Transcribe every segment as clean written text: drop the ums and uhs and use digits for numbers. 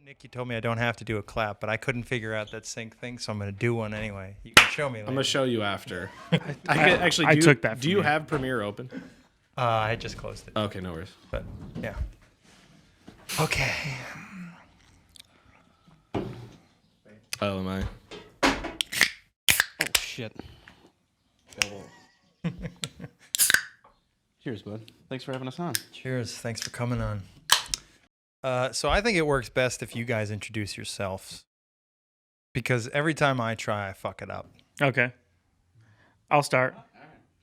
Nick, you told me I don't have to do a clap, but I couldn't figure out that sync thing, so I'm going to do one anyway. You can show me later. I'm going to show you after. I took that. Do you have Premiere open? I just closed it. Okay, no worries. But, yeah. Okay. Oh, am I? Oh, shit. Cheers, bud. Thanks for having us on. Cheers. Thanks for coming on. So I think it works best if you guys introduce yourselves, because every time I try, I fuck it up. Okay. I'll start.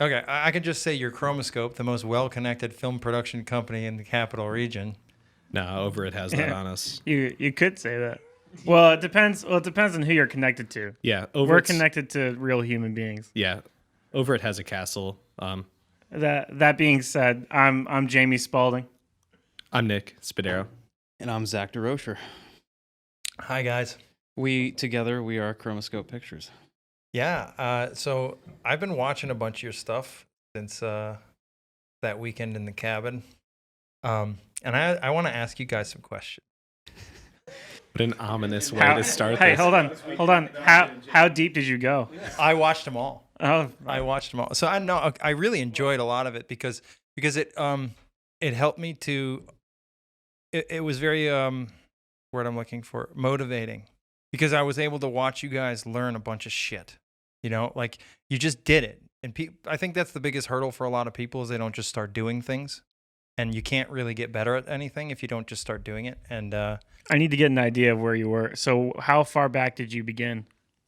Okay, I can just say you're Chromoscope, the most well-connected film production company in the capital region. No, Over It has that on us. You could say that. Well, it depends. Well, it depends on who you're connected to. Yeah, we're connected to real human beings. Yeah, Over It has a castle. That being said, I'm Jamie Spaulding. I'm Nick Spadaro. And I'm Zach Durocher. Hi, guys. We are Chromoscope Pictures. Yeah, so I've been watching a bunch of your stuff since that weekend in the cabin. And I want to ask you guys some questions. What an ominous way to start Hey, this. hold on. How deep did you go? I watched them all. Oh, I watched them all. So I know I really enjoyed a lot of it because it helped me to. It was very word I'm looking for, motivating, because I was able to watch you guys learn a bunch of shit. You know, like you just did it, and I think that's the biggest hurdle for a lot of people is they don't just start doing things, and you can't really get better at anything if you don't just start doing it. And I need to get an idea of where you were. So how far back did you begin?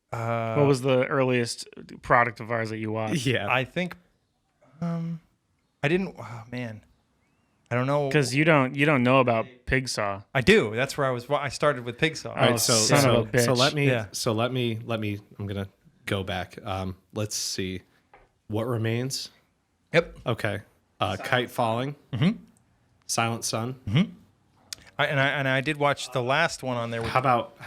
What was the earliest product of ours that you watched? Yeah, I think I didn't. Oh, man. I don't know, because you don't know about Pigsaw. I do. That's where I started with Pigsaw. All right, son of a bitch. So let me. I'm gonna go back. Let's see. What remains? Yep. Okay. Kite Falling. Mm-hmm. Silent Sun. Mm-hmm. I did watch the last one on there. How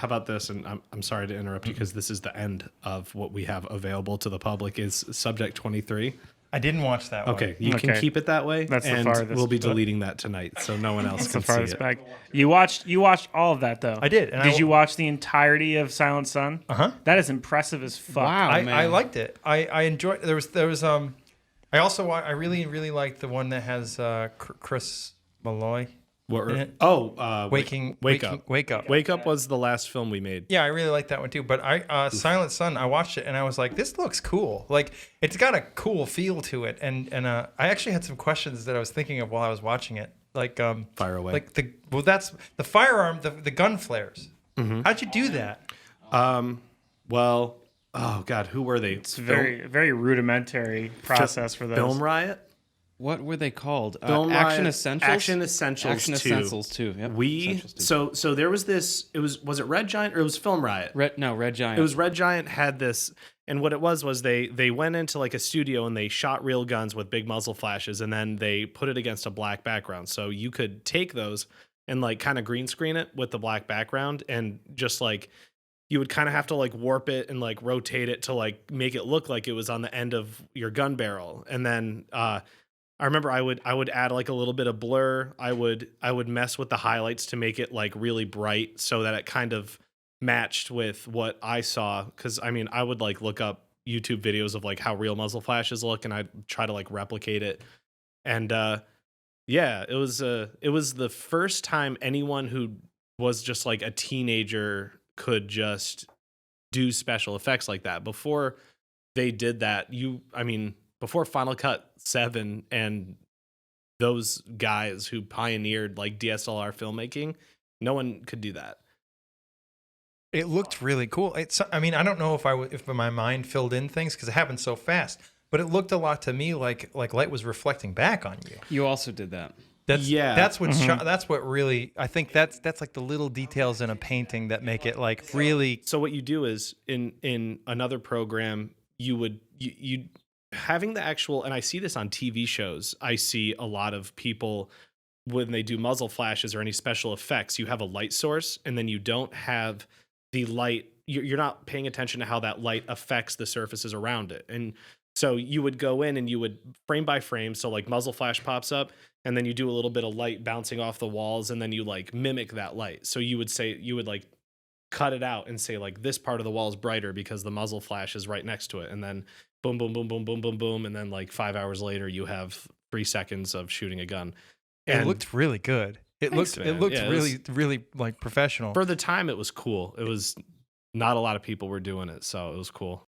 about this? And I'm sorry to interrupt you because this is the end of what we have available to the public. Is Subject 23. I didn't watch that one. Okay, you can keep it that way. That's and the farthest. we'll be deleting that tonight, so no one else That's can the see farthest it. back. You watched all of that though. I did. And Did you watch the entirety of Silent Sun? Uh-huh. That is impressive as fuck. Wow. I liked it. I enjoyed. There was I also I really liked the one that has Chris Malloy. What? in it. Wake Up. Wake Up was the last film we made. Yeah, I really liked that one too. But Silent Sun, I watched it and I was like, this looks cool. Like it's got a cool feel to it. And I actually had some questions that I was thinking of while I was watching it. Like Fire away. Like that's the firearm, the gun flares. Mm-hmm. How'd you do that? Well, oh God, who were they? It's very rudimentary process for those. Film Riot. What were they called? Film Action Riot, Essentials. Action Essentials. Action 2. Essentials 2. Yep. So there was this. Was it Red Giant or it was Film Riot? Red Giant. It was Red Giant had this, and what it was they went into like a studio and they shot real guns with big muzzle flashes, and then they put it against a black background, so you could take those and like kind of green screen it with the black background, and just like you would kind of have to like warp it and like rotate it to like make it look like it was on the end of your gun barrel, and then I remember I would add like a little bit of blur. I would mess with the highlights to make it like really bright so that it kind of matched with what I saw. Cause I mean, I would like look up YouTube videos of like how real muzzle flashes look, and I'd try to like replicate it. And yeah, it was the first time anyone who was just like a teenager could just do special effects like that. Before they did that, before Final Cut 7 and those guys who pioneered like DSLR filmmaking, no one could do that. It looked really cool. I don't know if my mind filled in things because it happened so fast, but it looked a lot to me like light was reflecting back on you. You also did that. That's what really, I think that's like the little details in a painting that make it like really. So what you do is in another program, you having the actual, and I see this on TV shows, I see a lot of people when they do muzzle flashes or any special effects, you have a light source and then you don't have the light. You're not paying attention to how that light affects the surfaces around it. And So you would go in and you would frame by frame. So like muzzle flash pops up and then you do a little bit of light bouncing off the walls and then you like mimic that light. So you would like cut it out and say like this part of the wall is brighter because the muzzle flash is right next to it. And then boom, boom, boom, boom, boom, boom, boom. And then like 5 hours later, you have 3 seconds of shooting a gun. It looked really good. It looked really like professional. For the time, it was cool. It was not a lot of people were doing it. So it was cool.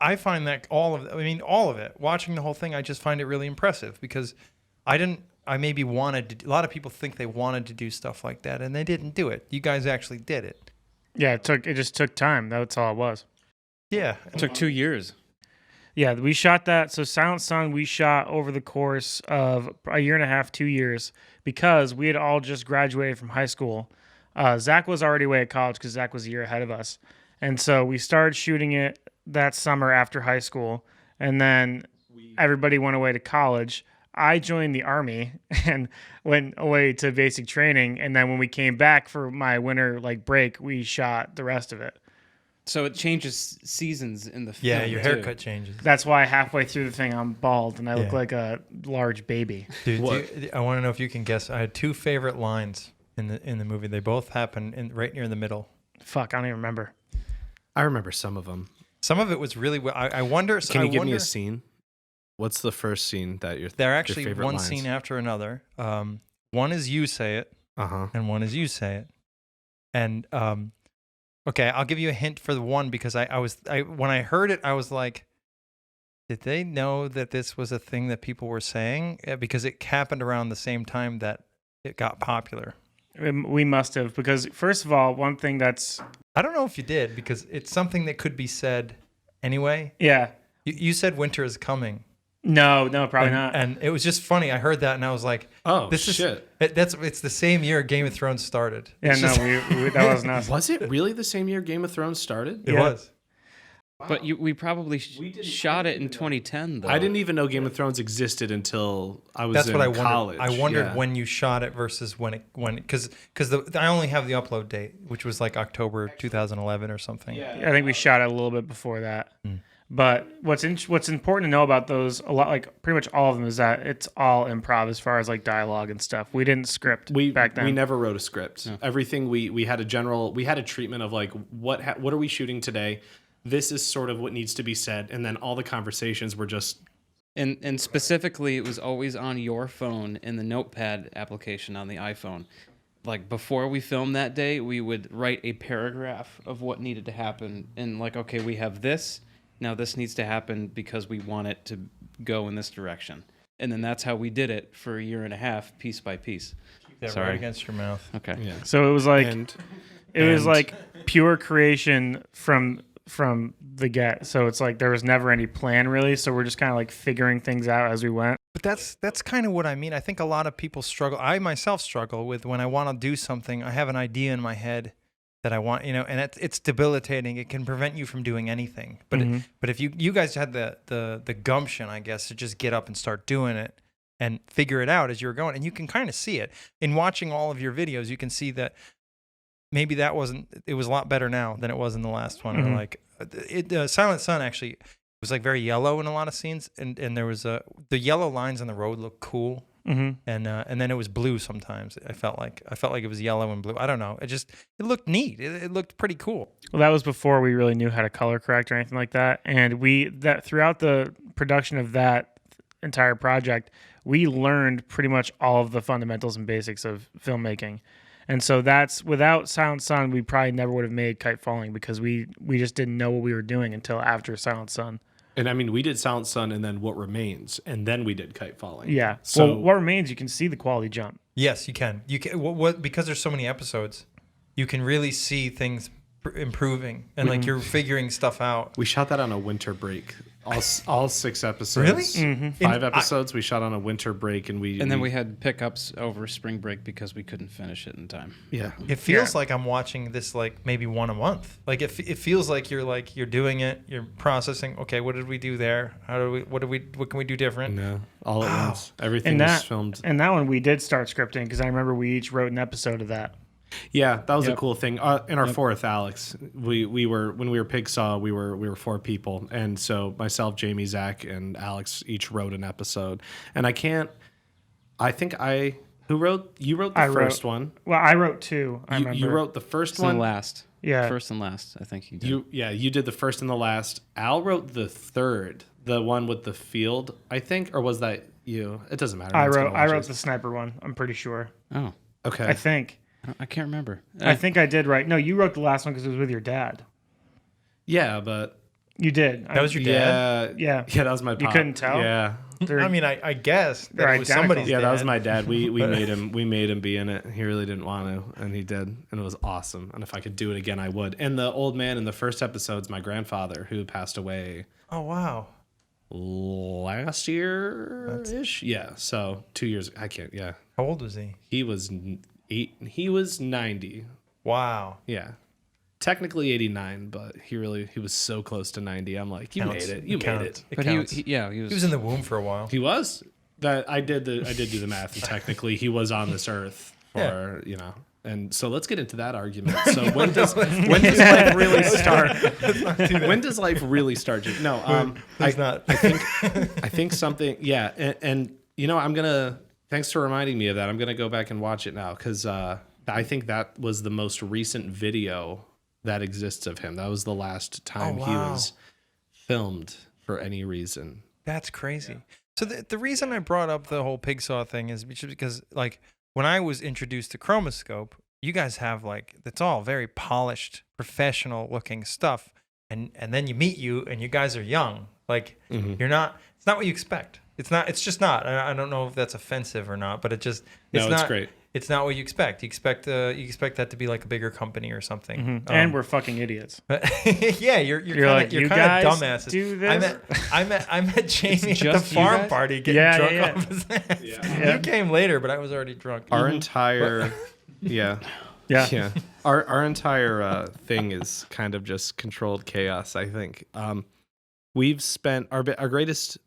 I find that all of it, watching the whole thing, I just find it really impressive because I maybe wanted to, a lot of people think they wanted to do stuff like that and they didn't do it. You guys actually did it. Yeah, it just took time. That's all it was. Yeah. It took 2 years. Yeah, we shot that. So Silent Sun, we shot over the course of a year and a half, 2 years, because we had all just graduated from high school. Zach was already away at college because Zach was a year ahead of us. And so we started shooting it that summer after high school. And then everybody went away to college. I joined the Army and went away to basic training. And then when we came back for my winter break, we shot the rest of it. So it changes seasons in the film. Yeah, your haircut changes. That's why halfway through the thing I'm bald and I look like a large baby. Dude, I want to know if you can guess. I had 2 favorite lines in the movie. They both happen right near the middle. Fuck, I don't even remember. I remember some of them. Some of it was really well. I wonder. Can you give me a scene? What's the first scene that you're? They're actually your favorite one lines? scene after another. One is you say it, and one is you say it, and okay, I'll give you a hint for the one because I when I heard it, I was like, did they know that this was a thing that people were saying? Because it happened around the same time that it got popular. We must have, because first of all, one thing that's... I don't know if you did, because it's something that could be said anyway. Yeah. You said winter is coming. No, probably not. And it was just funny. I heard that and I was like, "Oh, this shit!" It's the same year Game of Thrones started. Yeah, that wasn't us. Was it really the same year Game of Thrones started? It was. Wow. But we probably shot it in 2010, though. I didn't even know Game of Thrones existed until I was in college. I wondered when you shot it versus when because I only have the upload date, which was like October 2011 or something. Yeah, I think we shot it a little bit before that. But what's important to know about those, a lot, like pretty much all of them, is that it's all improv as far as like dialogue and stuff. We didn't script back then. We never wrote a script. No. Everything we had a treatment of like what are we shooting today? This is sort of what needs to be said, and then all the conversations were just. And specifically, it was always on your phone in the Notepad application on the iPhone. Like before we filmed that day, we would write a paragraph of what needed to happen, and like, okay, we have this. Now this needs to happen because we want it to go in this direction. And then that's how we did it for a year and a half, piece by piece. Keep that right against your mouth. Okay. Yeah. So it was like it was like pure creation from the get. So it's like there was never any plan really. So we're just kind of like figuring things out as we went. But that's kind of what I mean. I think a lot of people struggle. I myself struggle with when I want to do something. I have an idea in my head that I want, and it's debilitating. It can prevent you from doing anything. But but if you guys had the gumption, I guess, to just get up and start doing it and figure it out as you were going, and you can kind of see it in watching all of your videos. You can see that maybe it was a lot better now than it was in the last one. Or like Silent Sun actually was like very yellow in a lot of scenes, and there was the yellow lines on the road looked cool. And then it was blue sometimes. I felt like it was yellow and blue. I don't know. It looked neat. It looked pretty cool. Well, that was before we really knew how to color correct or anything like that. And throughout the production of that entire project, we learned pretty much all of the fundamentals and basics of filmmaking. And so without Silent Sun, we probably never would have made Kite Falling because we just didn't know what we were doing until after Silent Sun. And I mean, we did Silent Sun and then What Remains, and then we did Kite Falling. Yeah. So What Remains, you can see the quality jump. Yes, you can. You can because there's so many episodes, you can really see things improving and like you're figuring stuff out. We shot that on a winter break. All 6 episodes. Really? 5 episodes we shot on a winter break, and then we had pickups over spring break because we couldn't finish it in time. Yeah. It feels like I'm watching this like maybe one a month. Like it feels like you're doing it, you're processing. Okay, what did we do there? What can we do different? No, all at once. Everything was filmed. And that one we did start scripting because I remember we each wrote an episode of that. Yeah, that was a Yep. cool thing. In our fourth, Alex, we were when we were Pigsaw, we were 4 people, and so myself, Jamie, Zach, and Alex each wrote an episode. And who wrote? You wrote the I first wrote- one. Well, I wrote 2. I remember. You wrote the first First and one. last. Yeah. First and last, I think you did. You did the first and the last. Al wrote the third, the one with the field, I think, or was that you? It doesn't matter. I No one's gonna watch wrote this. the sniper one. I'm pretty sure. Oh, Okay. I think. I can't remember. I think I did right. No, you wrote the last one because it was with your dad. Yeah, but You did. That was your dad? Yeah. that was my pop. couldn't tell? Yeah. They're- I mean, I guess They're that it was identical. somebody's Yeah, dad. that was my dad. We made him be in it. He really didn't want to, and he did, and it was awesome. And if I could do it again, I would. And the old man in the first episode's my grandfather, who passed away Oh, wow. last year ish. Yeah, so 2 years. I can't. Yeah, How old was he? he was 8. He was 90. Wow. Yeah, technically 89, but he was so close to 90. I'm like, you Counts. made it. You made it. It But counts. he was. He was in the womb for a while. He was. That I did do the math, and technically he was on this earth for And so let's get into that argument. So when does life really start? When does life really start? No, It's not. I think something. Yeah, and I'm gonna. Thanks for reminding me of that. I'm gonna go back and watch it now because I think that was the most recent video that exists of him. That was the last time he wow. was filmed for any reason. That's crazy. So the reason I brought up the whole Pigsaw thing is because like when I was introduced to Chromoscope, you guys have like it's all very polished, professional looking stuff, and then you meet you and you guys are young. Like you're not. It's not what you expect. It's not. It's just not. I don't know if that's offensive or not, but it's It's great. It's not what you expect. You expect that to be like a bigger company or something. and we're fucking idiots. yeah, you're like, kind "You of guys dumbasses. do this?" I met Jamie at the just you farm guys? party getting Yeah, drunk yeah, off his ass. Yeah. You came later, but I was already drunk. Our entire Yeah. yeah our entire thing is kind of just controlled chaos. I think we've spent our greatest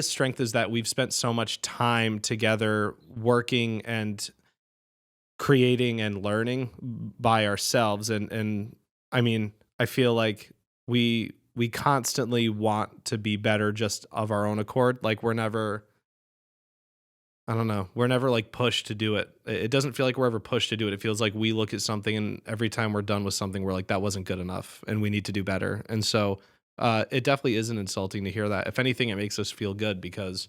strength is that we've spent so much time together working and creating and learning by ourselves, and I mean I feel like we constantly want to be better just of our own accord. Like we're never like pushed to do it. It doesn't feel like we're ever pushed to do it. It feels like we look at something and every time we're done with something, we're like, that wasn't good enough and we need to do better. And so it definitely isn't insulting to hear that. If anything, it makes us feel good because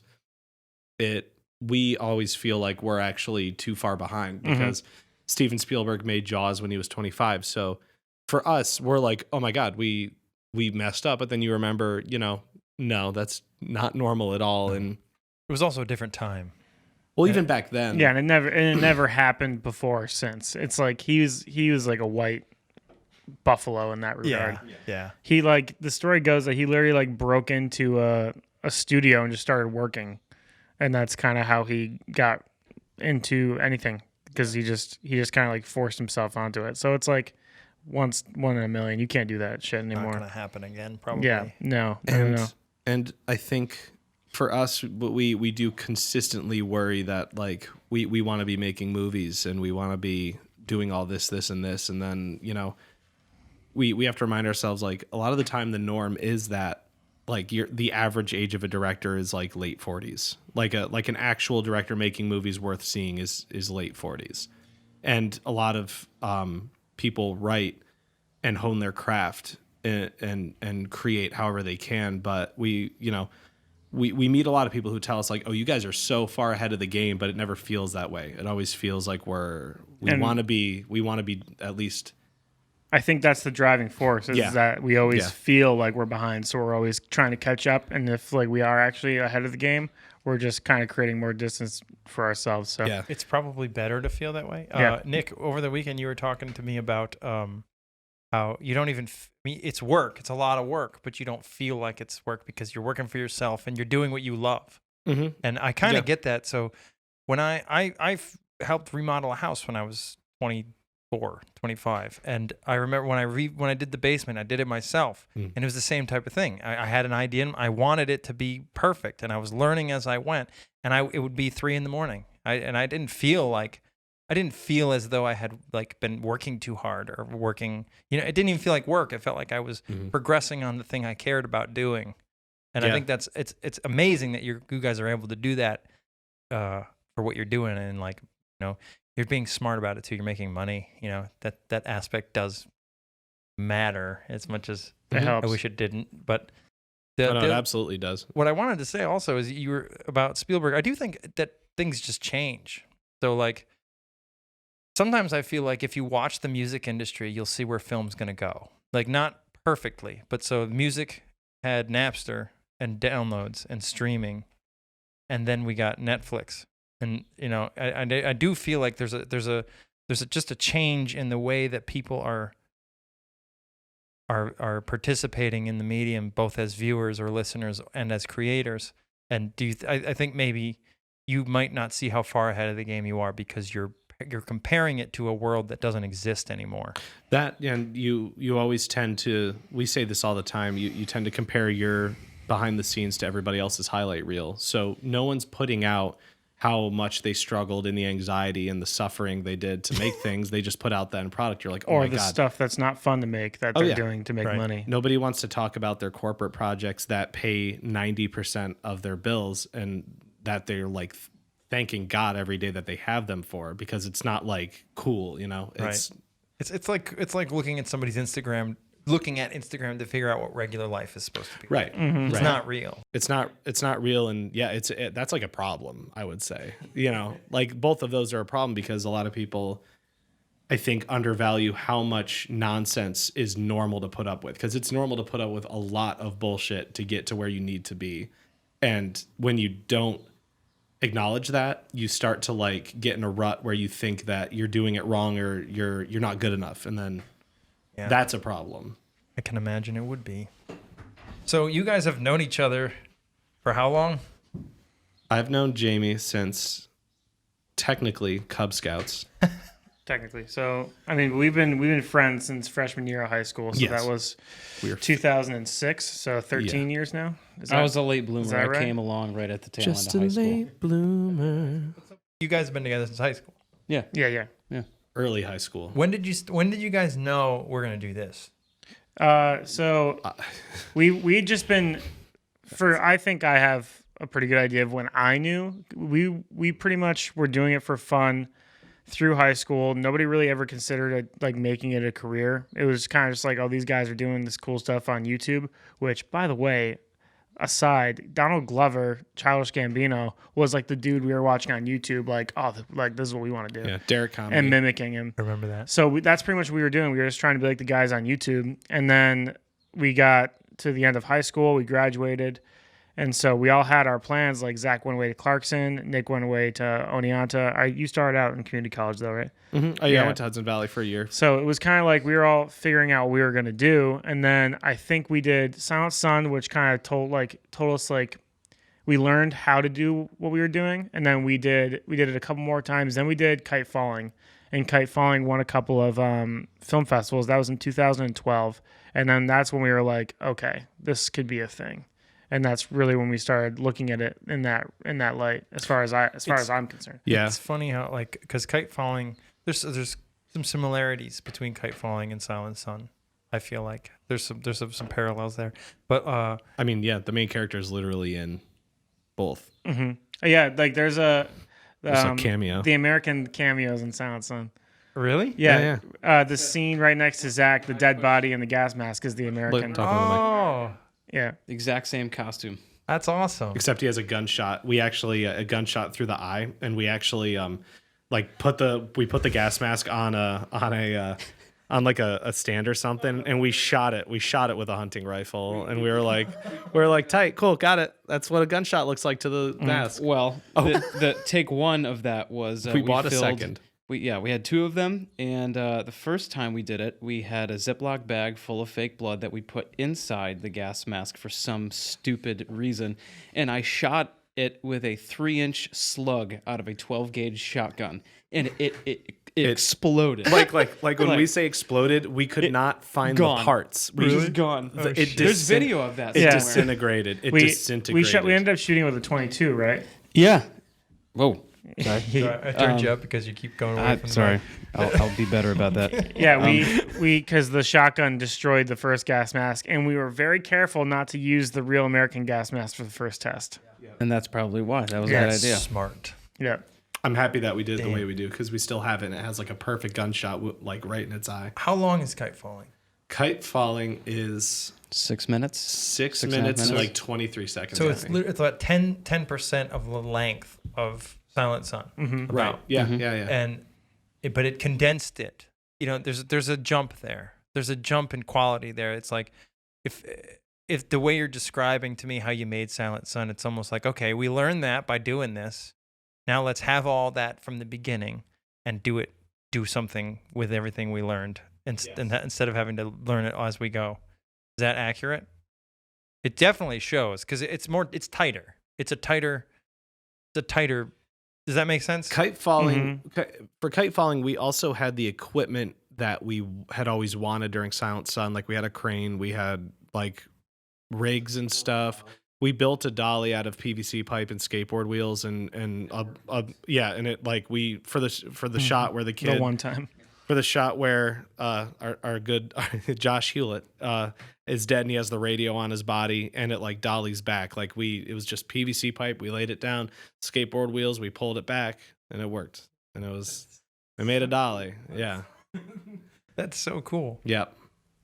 we always feel like we're actually too far behind because Steven Spielberg made Jaws when he was 25. So for us, we're like, oh my God, we messed up. But then you remember, no, that's not normal at all. And It was also a different time. well, even back then. Yeah, and it never happened before or since. It's like he was like a white buffalo in that regard. Yeah. He like the story goes that he literally like broke into a studio and just started working, and that's kind of how he got into anything because he just kind of like forced himself onto it. So it's like one in a million. You can't do that shit Not anymore. gonna happen again, probably. Yeah, no. And I think for us, we do consistently worry that like we want to be making movies and we want to be doing all this and this, and then we have to remind ourselves like a lot of the time the norm is that like the average age of a director is like late 40s. Like an actual director making movies worth seeing is late 40s, and a lot of people write and hone their craft and create however they can, but we meet a lot of people who tell us like, oh, you guys are so far ahead of the game, but it never feels that way. It always feels like we want to be at least. I think that's the driving force is that we always feel like we're behind, so we're always trying to catch up. And if like we are actually ahead of the game, we're just kind of creating more distance for ourselves. So Yeah. It's probably better to feel that way. Yeah. Nick, over the weekend you were talking to me about how you don't even it's work. It's a lot of work, but you don't feel like it's work because you're working for yourself and you're doing what you love. Mm-hmm. And I kind of get that. So when I helped remodel a house when I was 24, 25, and I remember when I did the basement, I did it myself, and it was the same type of thing. I had an idea, and I wanted it to be perfect, and I was learning as I went, and it would be 3 a.m. I didn't feel like I didn't feel as though I had like been working too hard or working, it didn't even feel like work. It felt like I was progressing on the thing I cared about doing. And I think it's amazing that you guys are able to do that for what you're doing. And like, you're being smart about it too. You're making money, that aspect does matter as much as It helps. I wish it didn't, but It absolutely does. what I wanted to say also is you were about Spielberg. I do think that things just change. So like, sometimes I feel like if you watch the music industry, you'll see where film's going to go. Like not perfectly, but so music had Napster and downloads and streaming, and then we got Netflix. And I do feel like there's just a change in the way that people are participating in the medium, both as viewers or listeners and as creators. And I think maybe you might not see how far ahead of the game you are because you're comparing it to a world that doesn't exist anymore. That, and you always tend to, we say this all the time, you tend to compare your behind the scenes to everybody else's highlight reel. So no one's putting out how much they struggled in the anxiety and the suffering they did to make things. They just put out that end product. You're like, oh or my the God. Stuff that's not fun to make that they're doing to make money. Nobody wants to talk about their corporate projects that pay 90% of their bills and that they're like thanking God every day that they have them for, because it's not like cool, It's It's like looking at somebody's Instagram, looking at Instagram to figure out what regular life is supposed to be. right. Mm-hmm. It's not real. It's not real, and that's like a problem, I would say. Like both of those are a problem because a lot of people, I think, undervalue how much nonsense is normal to put up with, because it's normal to put up with a lot of bullshit to get to where you need to be. And when you don't acknowledge that, you start to like get in a rut where you think that you're doing it wrong or you're not good enough, and then that's a problem. I can imagine it would be. So you guys have known each other for how long? I've known Jamie since technically Cub Scouts. Technically. So, I mean, we've been friends since freshman year of high school. So Yes. that was We were 2006. So 13 years now. I was a late bloomer. that right? I came along right at the tail end just of a high school. late bloomer. You guys have been together since high school. Yeah. Yeah. Early high school. When did you guys know we're gonna do this? So we'd just been I think I have a pretty good idea of when I knew. We pretty much were doing it for fun through high school. Nobody really ever considered it like making it a career. It was kind of just like, oh, these guys are doing this cool stuff on YouTube, which, by the way, aside, Donald Glover, Childish Gambino, was like the dude we were watching on YouTube, like, oh, like this is what we want to do. Yeah, Derek Comedy. And mimicking him. I remember that. So that's pretty much what we were doing. We were just trying to be like the guys on YouTube. And then we got to the end of high school. We graduated. And so we all had our plans. Like Zach went away to Clarkson. Nick went away to Oneonta. You started out in community college though, right? Mm-hmm. Oh, yeah, I went to Hudson Valley for a year. So it was kind of like we were all figuring out what we were going to do. And then I think we did Silent Sun, which kind of told us like we learned how to do what we were doing. And then we did it a couple more times. Then we did Kite Falling. And Kite Falling won a couple of film festivals. That was in 2012. And then that's when we were like, okay, this could be a thing. And that's really when we started looking at it in that light, as far as I'm concerned. Yeah, it's funny how because Kite Falling, there's some similarities between Kite Falling and Silent Sun. I feel like there's some parallels there, but I mean, yeah, the main character is literally in both. Mm-hmm. Yeah, like there's a cameo. The American cameos in Silent Sun. Really? Yeah. The scene right next to Zach, the dead body and the gas mask, is the American. Oh. Yeah, Exact same costume. That's awesome. Except he has a gunshot. We actually a gunshot through the eye, and we actually put the gas mask on like a stand or something, and we shot it. We shot it with a hunting rifle, and we were like tight, cool, got it. That's what a gunshot looks like to the mask. Well, the take one of that was we bought filled, a second. We had two of them, and the first time we did it, we had a Ziploc bag full of fake blood that we put inside the gas mask for some stupid reason, and I shot it with a 3-inch slug out of a 12-gauge shotgun, and it exploded. Like when we say exploded, we could not find the parts. It was gone. There's video of that. It somewhere. disintegrated. It disintegrated. We ended up shooting with a 22, right? Yeah. Whoa. Sorry. I turned you up because you keep going away from the Sorry. mic. I'll be better about that. Yeah, we because the shotgun destroyed the first gas mask, and we were very careful not to use the real American gas mask for the first test. And that's probably why. That was a good idea. Smart. Yeah. I'm happy that we did it the way we do because we still have it. And it has like a perfect gunshot like right in its eye. How long is kite falling? Kite falling is 6 minutes. 6 and a half minutes and minutes? like 23 seconds. So I it's think. it's about 10% of the length of Silent Sun. Mm-hmm. Right. About. Yeah. Mhm. Yeah. Yeah. And but it condensed it. You know, there's a jump there. There's a jump in quality there. It's like if the way you're describing to me how you made Silent Sun, it's almost like, okay, we learned that by doing this. Now let's have all that from the beginning and do something with everything we learned instead of having to learn it as we go. Is that accurate? It definitely shows because it's tighter. It's a tighter. Does that make sense? Kite falling. For kite falling, we also had the equipment that we had always wanted during Silent Sun. Like we had a crane, we had like rigs and stuff. We built a dolly out of PVC pipe and skateboard wheels and it like we for the shot where the kid The one time. for the shot where our good Josh Hewlett is dead and he has the radio on his body and it like dollies back. Like it was just PVC pipe. We laid it down, skateboard wheels. We pulled it back and it worked. And we made a dolly. Yeah. That's so cool. Yep.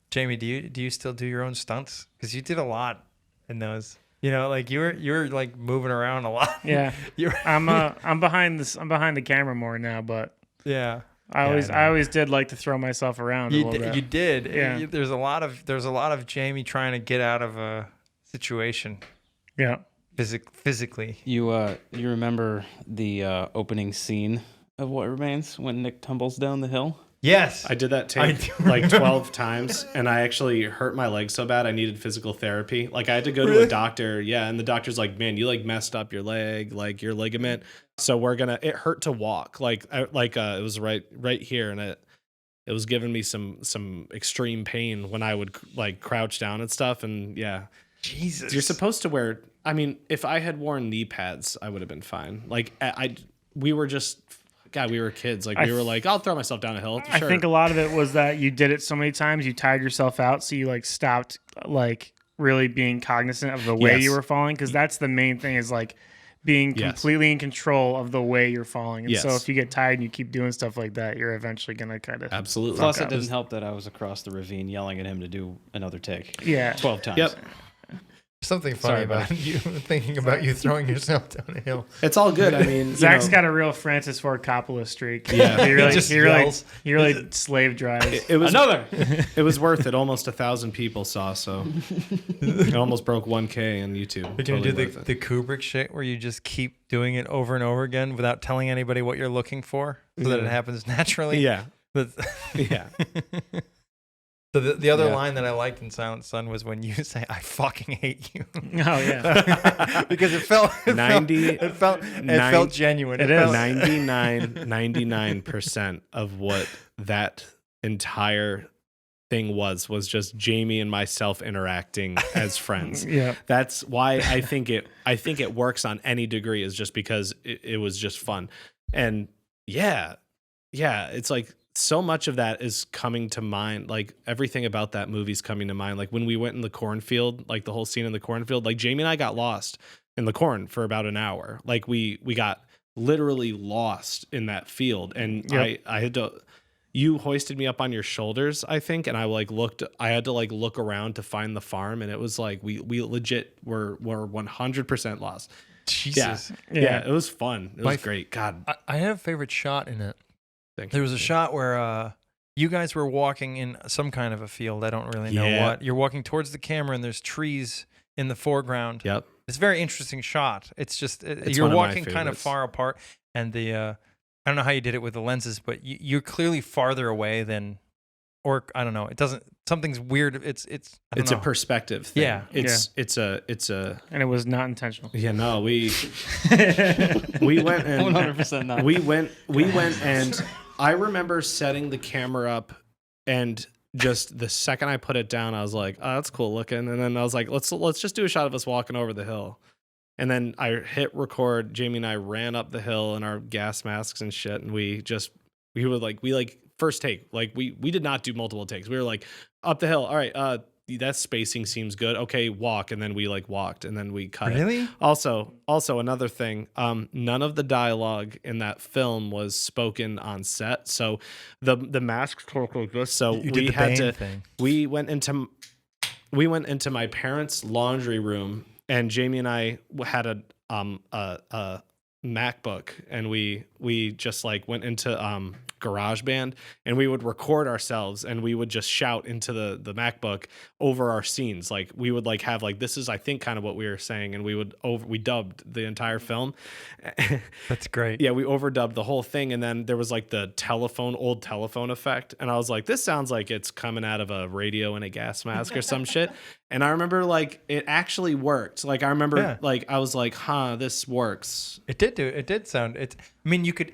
Jamie, do you still do your own stunts? Because you did a lot in those. You know, like you're like moving around a lot. Yeah. You're I'm behind this. I'm behind the camera more now, but yeah. I always did like to throw myself around a little bit. You did. Yeah. There's a lot of Jamie trying to get out of a situation. Yeah. Physically. You remember the opening scene of What Remains when Nick tumbles down the hill? Yes. I did that take like 12 times and I actually hurt my leg so bad I needed physical therapy. Like I had to go to a doctor. Yeah. And the doctor's like, man, you like messed up your leg, like your ligament. So it hurt to walk. It was right here. And it was giving me some extreme pain when I would like crouch down and stuff. And yeah, Jesus. you're supposed to wear, I mean, if I had worn knee pads, I would have been fine. Like we were kids. Like we were like, I'll throw myself down a hill. Sure. I think a lot of it was that you did it so many times, you tired yourself out, so you like stopped like really being cognizant of the way you were falling, because that's the main thing is like being completely in control of the way you're falling. And so if you get tired and you keep doing stuff like that, you're eventually gonna kind of absolutely. Plus, it didn't help that I was across the ravine yelling at him to do another take. 12 times. Yep. Something funny about you thinking about you throwing yourself down a hill. It's all good. I mean, Zach's got a real Francis Ford Coppola streak. Yeah. he really, Just he really, yells. he really slave drives. it was Another. It was worth it. Almost 1,000 people saw, so it almost broke 1K on YouTube. You're going to do the Kubrick shit where you just keep doing it over and over again without telling anybody what you're looking for so that it happens naturally? Yeah. But, Yeah. So the other line that I liked in Silent Sun was when you say, I fucking hate you. Oh yeah. Because it felt genuine. It is. 99% of what that entire thing was just Jamie and myself interacting as friends. Yeah. That's why I think it works on any degree, is just because it was just fun. And yeah, it's like so much of that is coming to mind. Like everything about that movie's coming to mind. Like when we went in the cornfield, like the whole scene in the cornfield, like Jamie and I got lost in the corn for about an hour. Like we got literally lost in that field. And I had to, you hoisted me up on your shoulders, I think. And I had to look around to find the farm. And it was like, we legit were 100% lost. Jesus. Yeah. It was fun. It was great. God. I have a favorite shot in it. There was a shot where you guys were walking in some kind of a field. I don't really know what. You're walking towards the camera and there's trees in the foreground. Yep. It's a very interesting shot. It's just, It's you're one of my walking kind of favorites. far apart. And I don't know how you did it with the lenses, but you're clearly farther away than, or I don't know. It doesn't, something's weird. It's a perspective thing. Yeah. It's a And it was not intentional. yeah, no, we went and 100% not. we went and I remember setting the camera up, and just the second I put it down, I was like, oh, that's cool looking. And then I was like, let's just do a shot of us walking over the hill. And then I hit record. Jamie and I ran up the hill in our gas masks and shit, and we first take. Like we did not do multiple takes. We were like up the hill. All right, that spacing seems good. Okay, walk, and then we like walked, and then we cut it. Really? Also another thing, none of the dialogue in that film was spoken on set. So the masks talk like this. So You did the Bane thing. we went into my parents' laundry room, and Jamie and I had a MacBook, and we just like went into GarageBand, and we would record ourselves, and we would just shout into the MacBook over our scenes. Like we would like have like, this is I think kind of what we were saying, and we dubbed the entire film. That's great. Yeah, we overdubbed the whole thing, and then there was like the old telephone effect, and I was like, this sounds like it's coming out of a radio in a gas mask or some shit. And I remember like it actually worked. Like I remember like I was like, huh, this works. It did sound. I mean, you could.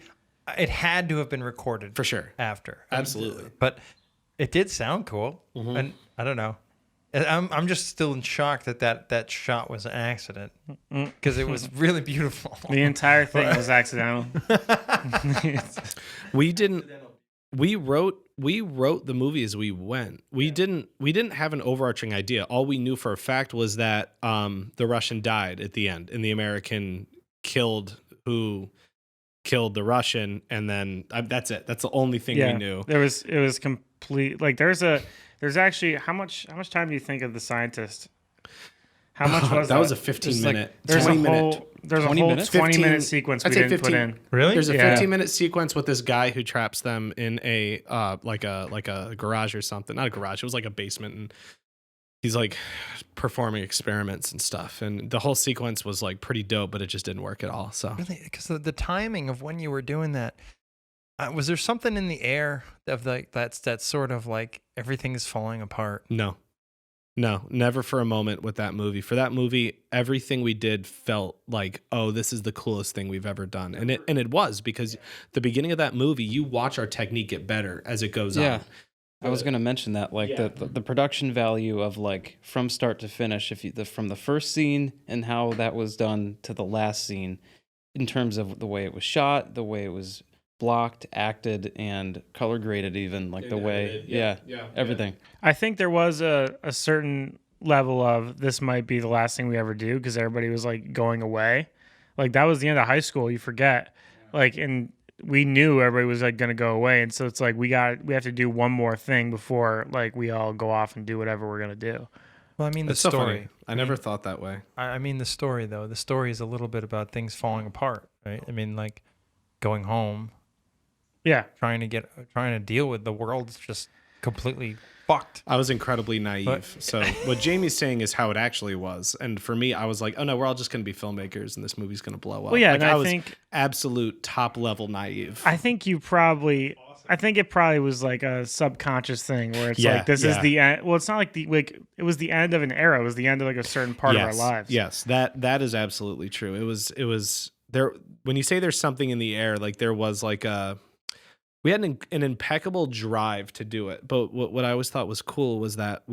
It had to have been recorded For sure. after. Absolutely. But it did sound cool, and I don't know. I'm just still in shock that shot was an accident because it was really beautiful. The entire thing was accidental. We wrote the movie as we went. We didn't have an overarching idea. All we knew for a fact was that the Russian died at the end, and the American killed the Russian, and then that's it. That's the only thing we knew. It was complete. Like there's actually how much time do you think of the scientist? How much was that? That was a 15-minute, There's 20 a minute. whole 20-minute sequence we I'd say didn't put 15. in. Really? There's a Yeah. 15-minute sequence with this guy who traps them in a like a garage or something. Not a garage. It was like a basement, and he's like performing experiments and stuff. And the whole sequence was like pretty dope, but it just didn't work at all. So Really, because the timing of when you were doing that, was there something in the air of like that's sort of like everything is falling apart? No, never for a moment with that movie. For that movie, everything we did felt like, oh, this is the coolest thing we've ever done. And it was, because the beginning of that movie, you watch our technique get better as it goes on. I was going to mention that, like the production value of like from start to finish, from the first scene and how that was done to the last scene, in terms of the way it was shot, the way it was blocked, acted, and color graded, even like the way, everything. I think there was a certain level of this might be the last thing we ever do, because everybody was like going away. Like that was the end of high school. You forget, like, and we knew everybody was like going to go away, and so it's like we have to do one more thing before like we all go off and do whatever we're going to do. Well, I mean, the It's so story. funny. I never thought that way. I mean, the story though. The story is a little bit about things falling apart, right? I mean, like going home, Yeah. trying to deal with the world's just completely fucked. I was incredibly naive. But- So what Jamie's saying is how it actually was. And for me, I was like, oh no, we're all just going to be filmmakers and this movie's going to blow up. Well, yeah, like, and I was think absolute top level naive. I think it probably was like a subconscious thing where it's like this is the end. Well, it's not like it was the end of an era. It was the end of like a certain part of our lives. Yes, that is absolutely true. It was there when you say there's something in the air, like there was like we had an impeccable drive to do it. But what I always thought was cool was that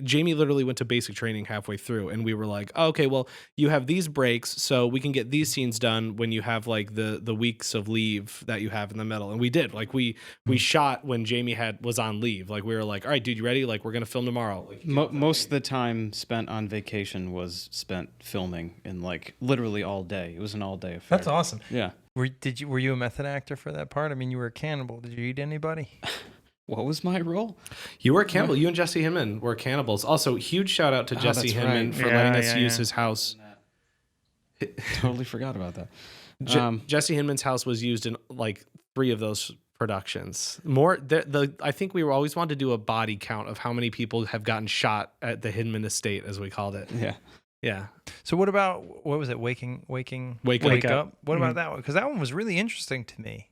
Jamie literally went to basic training halfway through, and we were like, oh, okay, well, you have these breaks, so we can get these scenes done when you have like the weeks of leave that you have in the middle. And we did. Like we shot when Jamie was on leave. Like we were like, all right, dude, you ready? Like we're gonna film tomorrow. Like Most of the time spent on vacation was spent filming, and like literally all day. It was an all day affair. That's awesome. Yeah. Were you a method actor for that part? I mean, you were a cannibal. Did you eat anybody? What was my role? You were a cannibal. You and Jesse Hinman were cannibals. Also, huge shout out to Jesse that's Hinman right. for letting us use his house. Totally forgot about that. Jesse Hinman's house was used in like 3 of those productions. I think we always wanted to do a body count of how many people have gotten shot at the Hinman estate, as we called it. Yeah. Yeah. So what was it? Wake up. What about that one? Because that one was really interesting to me.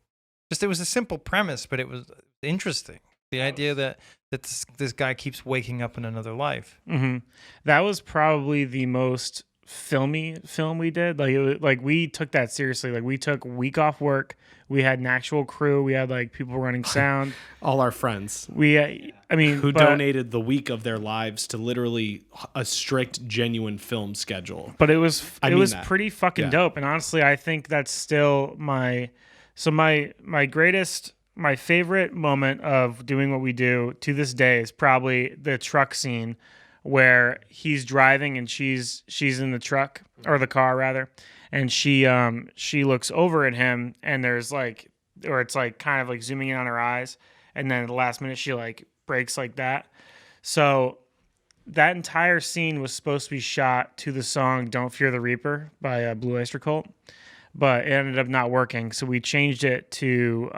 Just it was a simple premise, but it was interesting. The idea that this guy keeps waking up in another life. Mm-hmm. That was probably the most filmy film we did. Like like we took that seriously. Like we took a week off work. We had an actual crew. We had like people running sound. All our friends I mean, who donated the week of their lives to literally a strict, genuine film schedule. But it was that. pretty fucking Yeah. dope. And honestly, I think that's still my favorite moment of doing what we do to this day is probably the truck scene where he's driving and she's in the truck, or the car rather, and she looks over at him, and there's like, or it's like kind of like zooming in on her eyes, and then at the last minute she like breaks like that. So that entire scene was supposed to be shot to the song "Don't Fear the Reaper" by Blue Oyster Cult, but it ended up not working. So we changed it to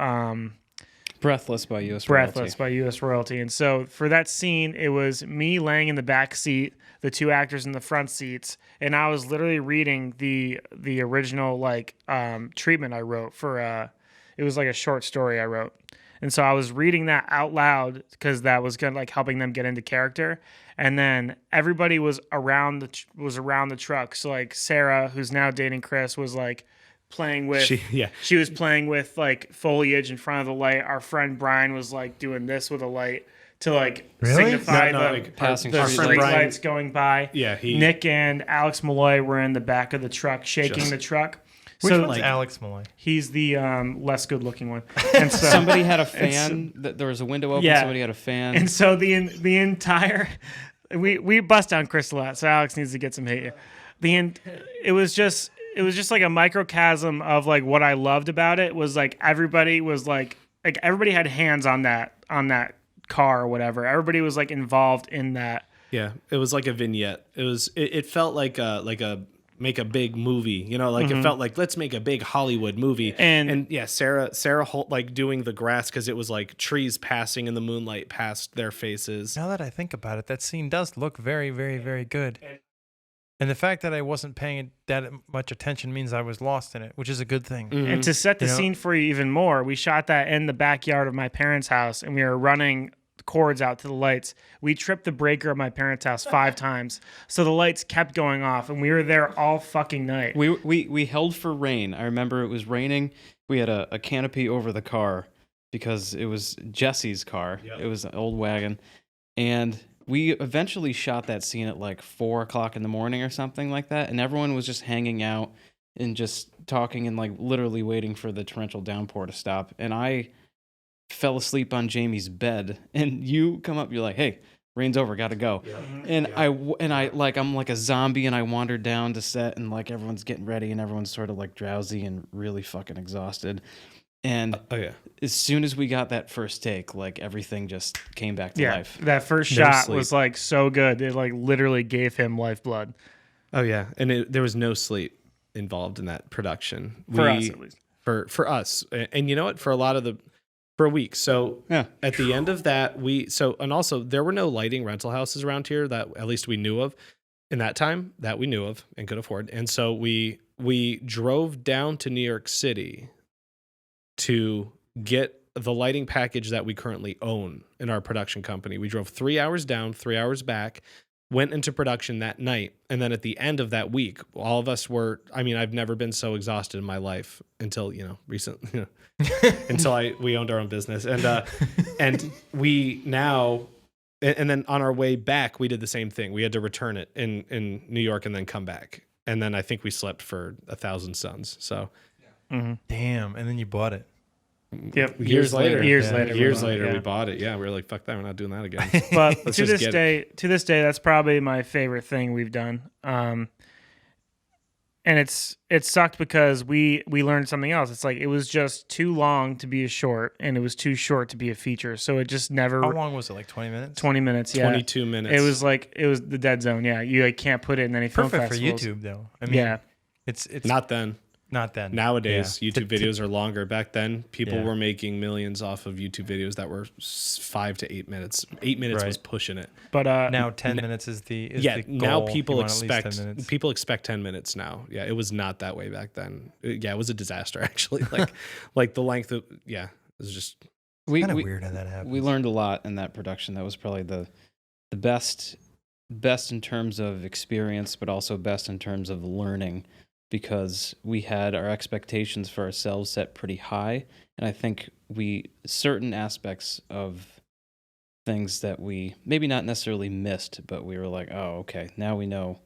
Breathless by U.S. Breathless Royalty. by U.S. Royalty. And so for that scene, it was me laying in the back seat, the two actors in the front seats, and I was literally reading the original like treatment I wrote for it was like a short story I wrote. And so I was reading that out loud because that was kind of like helping them get into character. And then everybody was around the truck. So like Sarah, who's now dating Chris, was like playing with she was playing with like foliage in front of the light. Our friend Brian was like doing this with a light to like signify like passing the street street lights. lights going by. Yeah, Nick and Alex Malloy were in the back of the truck shaking the truck. Which So one's like- Alex Malloy? he's the less good looking one. And so Somebody had a fan. There was a window open. Yeah. Somebody had a fan. And so the entire we bust down Crystal out, so Alex needs to get some hate. It was just like a microcosm of like what I loved about it was like everybody was like everybody had hands on that car or whatever. Everybody was like involved in that. Yeah, it was like a vignette. It felt like a make a big movie, you know, like it felt like let's make a big Hollywood movie. And yeah, Sarah Holt like doing the grass because it was like trees passing in the moonlight past their faces. Now that I think about it, that scene does look very, very, very good. And the fact that I wasn't paying that much attention means I was lost in it, which is a good thing. And to set the You know? scene for you even more, we shot that in the backyard of my parents' house, and we were running cords out to the lights. We tripped the breaker of my parents' house 5 times, so the lights kept going off, and we were there all fucking night. We held for rain. I remember it was raining. We had a canopy over the car because it was Jesse's car. Yep. It was an old wagon. And we eventually shot that scene at like 4 o'clock in the morning or something like that. And everyone was just hanging out and just talking and like literally waiting for the torrential downpour to stop. And I fell asleep on Jamie's bed, and you come up, you're like, hey, rain's over, gotta go. Yeah. And I like, I'm like a zombie, and I wandered down to set, and like everyone's getting ready, and everyone's sort of like drowsy and really fucking exhausted. And as soon as we got that first take, like everything just came back to life. That first No shot sleep. was like so good. It like literally gave him lifeblood. Oh yeah, and there was no sleep involved in that production For us, at least. For us, and you know what? For a week. So at the end of that, and also there were no lighting rental houses around here that at least we knew of in that time that we knew of and could afford. And so we drove down to New York City to get the lighting package that we currently own in our production company. We drove 3 hours down, 3 hours back, went into production that night. And then at the end of that week, all of us were, I mean, I've never been so exhausted in my life until, recently, until we owned our own business. And we now, and then on our way back, we did the same thing. We had to return it in New York and then come back. And then I think we slept for 1,000 suns. So Damn. And then you bought it. Yep. Years later, Yeah. we bought it. Yeah, we were like, "Fuck that, we're not doing that again." But Let's to just this day, that's probably my favorite thing we've done. And it sucked because we learned something else. It's like it was just too long to be a short, and it was too short to be a feature. So it just never. How long was it? Like 20 minutes? 20 minutes. Yeah. 22 minutes. It was the dead zone. Yeah, you like, can't put it in any film Perfect for festivals. YouTube, though. I mean, Yeah. it's not then. not then. Nowadays, Yeah. YouTube videos are longer. Back then, people Yeah. were making millions off of YouTube videos that were 5 to 8 minutes. 8 minutes was pushing it. But Now 10 minutes is the the now goal. people You want at least 10 expect minutes. 10 minutes now. Yeah, it was not that way back then. It was a disaster actually. Like the length of it was just We Kind of weird how that happens. we learned a lot in that production. That was probably the best best in terms of experience, but also best in terms of learning, because we had our expectations for ourselves set pretty high, and I think certain aspects of things that we maybe not necessarily missed, but we were like, oh, okay, now we know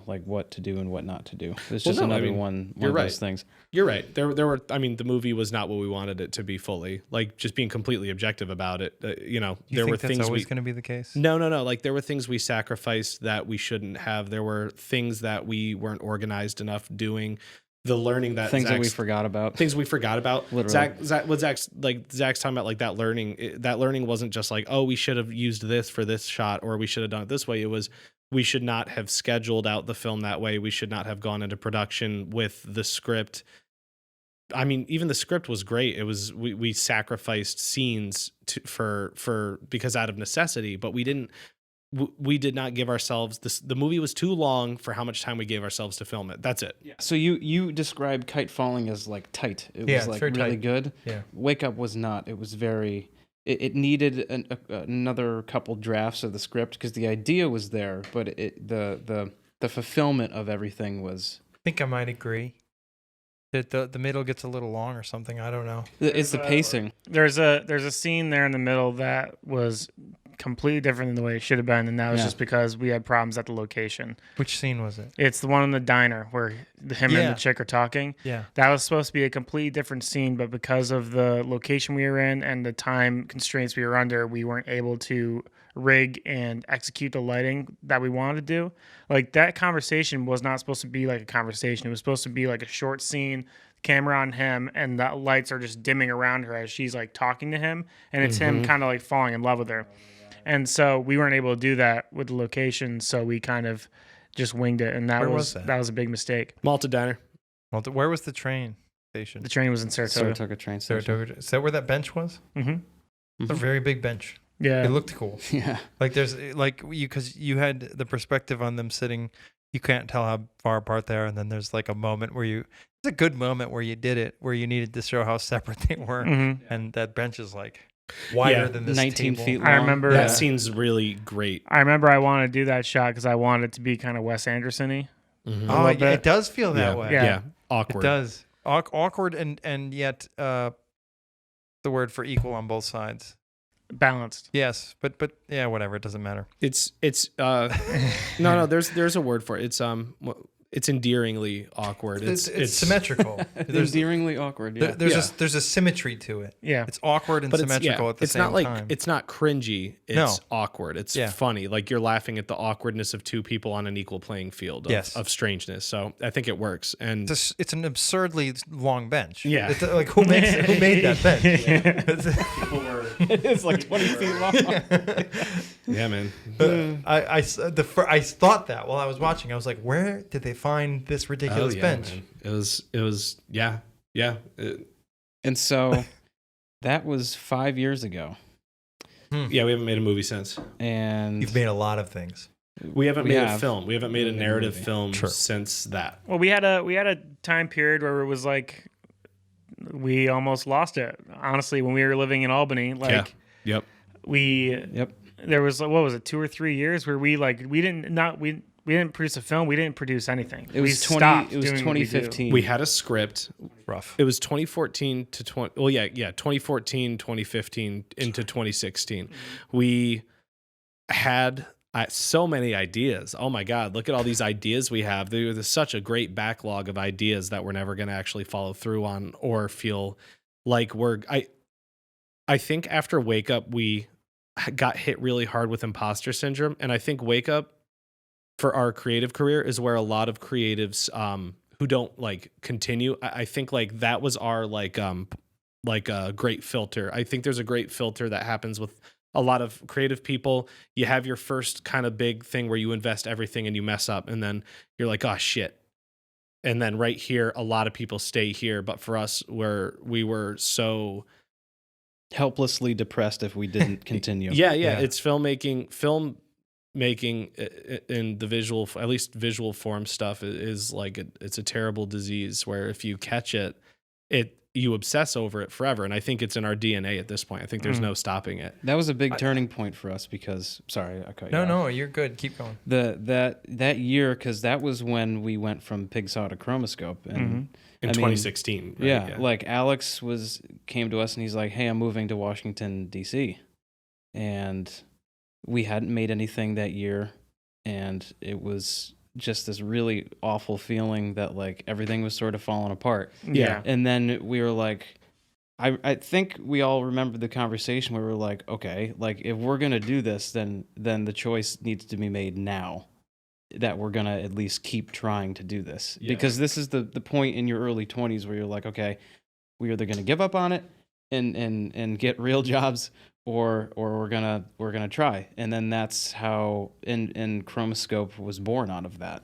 like what to do and what not to do. It's just another one of those things. You're right. There were. I mean, the movie was not what we wanted it to be fully. Like, just being completely objective about it. There were things that's always going to be the case. No. Like, there were things we sacrificed that we shouldn't have. There were things that we weren't organized enough doing. The learning that that we forgot about. Things we forgot about. Literally. Zach's talking about, like, that learning. That learning wasn't just like, oh, we should have used this for this shot, or we should have done it this way. It was, we should not have scheduled out the film that way. We should not have gone into production with the script. I mean, even the script was great. It was, we sacrificed scenes for because out of necessity, but we did not give ourselves this. The movie was too long for how much time we gave ourselves to film it. That's it. Yeah. So you described Kite Falling as like tight. It was like really tight. Good. Yeah. Wake Up was not. It was very. It needed another couple drafts of the script because the idea was there, but the fulfillment of everything was. I think I might agree that the middle gets a little long or something. I don't know. It's the pacing. There's a scene there in the middle that was completely different than the way it should have been, and that was just because we had problems at the location. Which scene was it? It's the one in the diner where him and the chick are talking. Yeah. That was supposed to be a completely different scene, but because of the location we were in and the time constraints we were under, we weren't able to rig and execute the lighting that we wanted to do. Like, that conversation was not supposed to be like a conversation. It was supposed to be like a short scene, camera on him, and the lights are just dimming around her as she's like talking to him, and it's him kind of like falling in love with her. And so we weren't able to do that with the location, so we kind of just winged it, and that was a big mistake. Malta Diner. Where was the train station? The train was in Saratoga. Saratoga train station. Is that where that bench was? Mm-hmm. It's a very big bench. Yeah. It looked cool. Yeah. Like, there's like because you had the perspective on them sitting. You can't tell how far apart they are, and then there's like a moment where it's a good moment where you did it, where you needed to show how separate they were, and that bench is like wider than this 19 table. feet long. I remember that scene's really great. I remember I wanted to do that shot because I wanted it to be kind of Wes Anderson-y. Mm-hmm. Oh, yeah, it does feel that way. Yeah. Awkward. It does. Awkward and yet the word for equal on both sides. Balanced. Yes, but yeah, whatever. It doesn't matter. It's no. There's a word for it. It's endearingly awkward. It's symmetrical. There's endearingly awkward. Yeah. There's a symmetry to it. Yeah, it's awkward and symmetrical at the same time. It's not cringy. It's awkward. It's funny. Like, you're laughing at the awkwardness of two people on an equal playing field of strangeness. So I think it works. And it's an absurdly long bench. Yeah, it's like who made that bench? It's like 20 feet long. Yeah, man. I thought that while I was watching. I was like, where did they find this ridiculous bench? Man. It was yeah. And so that was 5 years ago. Yeah, we haven't made a movie since. And you've made a lot of things. We haven't made a film. We haven't made a narrative film since that. Well, we had a time period where it was like we almost lost it. Honestly, when we were living in Albany, like there was, what was it, 2 or 3 years where we didn't produce a film. We didn't produce anything. It was 2015. We had a script. Rough. It was 2014 to 2014, 2015 into 2016. We had so many ideas. Oh my God, look at all these ideas we have. There's such a great backlog of ideas that we're never going to actually follow through on or feel like I think after Wake Up, we got hit really hard with imposter syndrome. And I think Wake Up, for our creative career, is where a lot of creatives who don't like continue. I think like that was our like a great filter. I think there's a great filter that happens with a lot of creative people. You have your first kind of big thing where you invest everything and you mess up, and then you're like, oh shit. And then right here, a lot of people stay here. But for us, we were so helplessly depressed if we didn't continue. Yeah. It's filmmaking in the visual, at least visual form stuff, is like it's a terrible disease where if you catch it, you obsess over it forever. And I think it's in our DNA at this point. I think there's no stopping it. That was a big turning point for us because, sorry, I cut you off. No, you're good. Keep going. That year, because that was when we went from Pigsaw to Chromoscope. And In 2016. Right? Yeah, like Alex came to us and he's like, hey, I'm moving to Washington, D.C. And we hadn't made anything that year. And it was just this really awful feeling that like everything was sort of falling apart. Yeah. And then we were like, I think we all remember the conversation where we were like, okay, like if we're gonna do this, then the choice needs to be made now that we're gonna at least keep trying to do this. Yeah. Because this is the point in your early 20s where you're like, okay, we're either gonna give up on it and get real jobs, or we're gonna try. And then that's how and Chromoscope was born out of that.